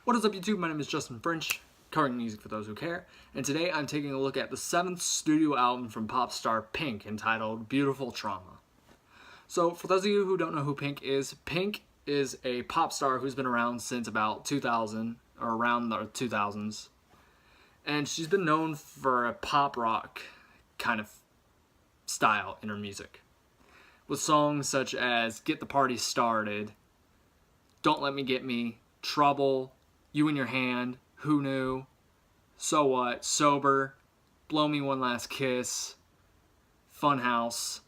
What is up, YouTube? My name is Justin French, covering music for those who care, and today I'm taking a look at the 7th studio album from pop star Pink, entitled Beautiful Trauma. So, for those of you who don't know who Pink is a pop star who's been around since about 2000, or around the 2000s, and she's been known for a pop rock kind of style in her music, with songs such as Get the Party Started, Don't Let Me Get Me, Trouble, You in Your Hand, Who Knew, So What, Sober, Blow Me One Last Kiss, Funhouse,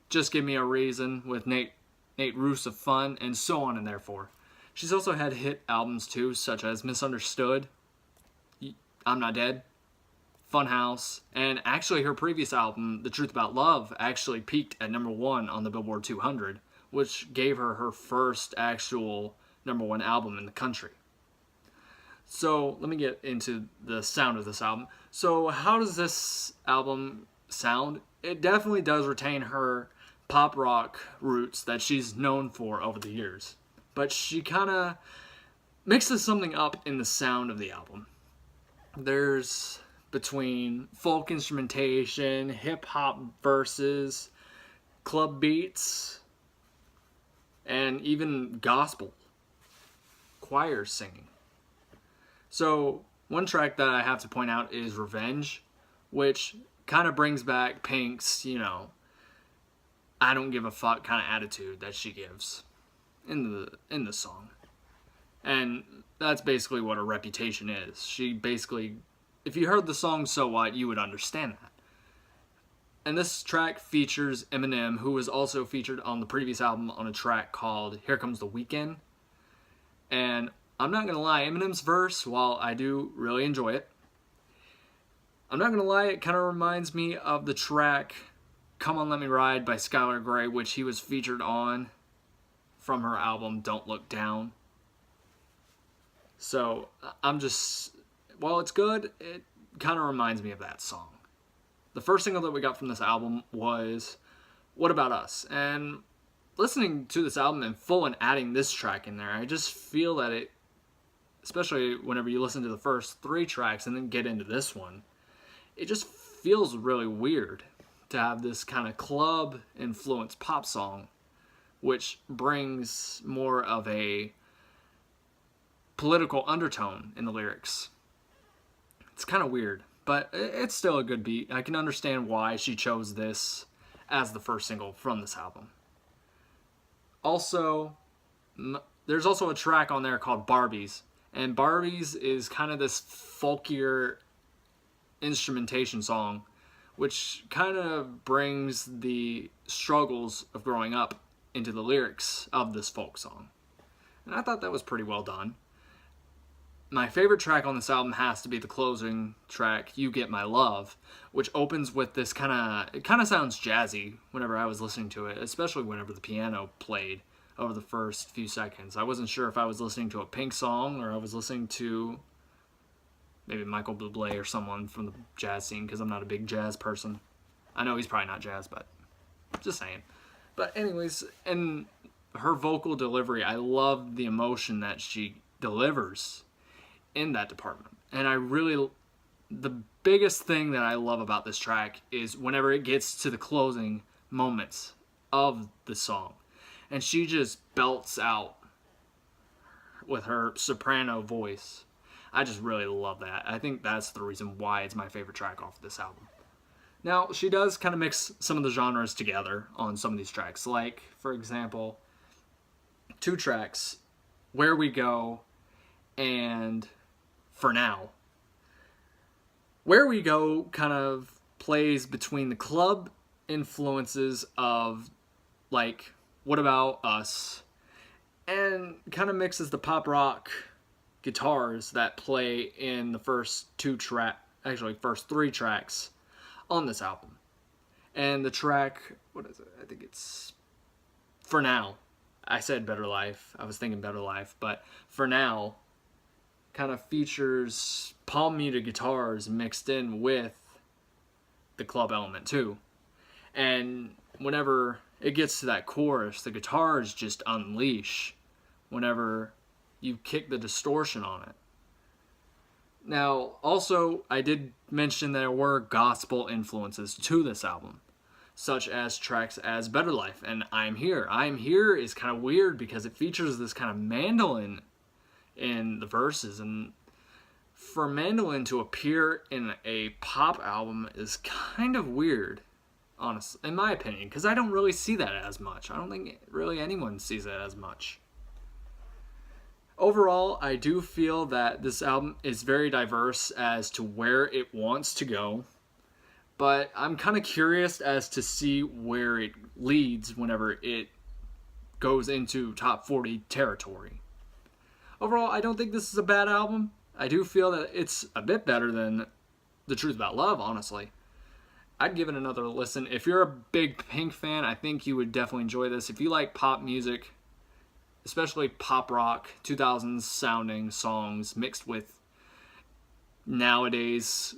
Just Give Me a Reason with Nate Roos of Fun, and so on and therefore. She's also had hit albums too, such as Misunderstood, I'm Not Dead, Funhouse, and actually her previous album, The Truth About Love, actually peaked at #1 on the Billboard 200, which gave her her first actual #1 album in the country. So let me get into the sound of this album. So how does this album sound? It definitely does retain her pop rock roots that she's known for over the years, but she kind of mixes something up in the sound of the album. There's between folk instrumentation, hip-hop verses, club beats, and even gospel choir singing. So one track that I have to point out is Revenge, which kind of brings back Pink's, I don't give a fuck kind of attitude that she gives in the song. And that's basically what her reputation is. She basically, if you heard the song So What, you would understand that. And this track features Eminem, who was also featured on the previous album on a track called Here Comes the Weekend. And I'm not going to lie, Eminem's verse, while I do really enjoy it, I'm not going to lie, it kind of reminds me of the track Come On Let Me Ride by Skylar Grey, which he was featured on from her album Don't Look Down. So while it's good, it kind of reminds me of that song. The first single that we got from this album was What About Us? And listening to this album in full and adding this track in there, I just feel that it, especially whenever you listen to the first 3 tracks and then get into this one, it just feels really weird to have this kind of club influenced pop song, which brings more of a political undertone in the lyrics. It's kind of weird, but it's still a good beat. I can understand why she chose this as the first single from this album. Also, there's also a track on there called Barbies, and Barbies is kind of this folkier instrumentation song, which kind of brings the struggles of growing up into the lyrics of this folk song. And I thought that was pretty well done. My favorite track on this album has to be the closing track, You Get My Love, which opens with this it kind of sounds jazzy whenever I was listening to it, especially whenever the piano played over the first few seconds. I wasn't sure if I was listening to a Pink song or I was listening to maybe Michael Bublé or someone from the jazz scene, because I'm not a big jazz person. I know he's probably not jazz, but just saying. But anyways, in her vocal delivery, I love the emotion that she delivers in that department. And the biggest thing that I love about this track is whenever it gets to the closing moments of the song, and she just belts out with her soprano voice. I just really love that. I think that's the reason why it's my favorite track off of this album. Now, she does kind of mix some of the genres together on some of these tracks. Like, for example, 2 tracks, Where We Go and For Now. Where We Go kind of plays between the club influences of, like, What About Us, and kind of mixes the pop rock guitars that play in the first 3 tracks on this album. And the track, what is it? I think it's For Now. I said Better Life. I was thinking Better Life, but For Now kind of features palm muted guitars mixed in with the club element too. And whenever it gets to that chorus, the guitars just unleash whenever you kick the distortion on it. Now, also, I did mention there were gospel influences to this album, such as tracks as Better Life and I'm Here. I'm Here is kind of weird because it features this kind of mandolin in the verses, and for mandolin to appear in a pop album is kind of weird, honestly, in my opinion, because I don't really see that as much. I don't think really anyone sees that as much. Overall, I do feel that this album is very diverse as to where it wants to go, but I'm kind of curious as to see where it leads whenever it goes into top 40 territory. Overall, I don't think this is a bad album. I do feel that it's a bit better than The Truth About Love, honestly. I'd give it another listen. If you're a big Pink fan, I think you would definitely enjoy this. If you like pop music, especially pop rock, 2000s sounding songs mixed with nowadays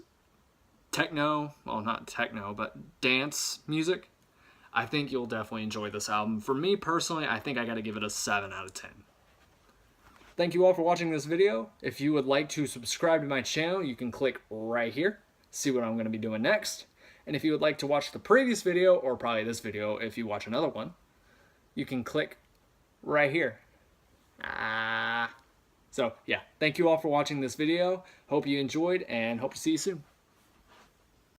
techno, well, not techno, but dance music, I think you'll definitely enjoy this album. For me personally, I think I gotta give it a 7 out of 10. Thank you all for watching this video. If you would like to subscribe to my channel, you can click right here, see what I'm going to be doing next. And if you would like to watch the previous video, or probably this video if you watch another one, you can click right here. So yeah, thank you all for watching this video. Hope you enjoyed and hope to see you soon.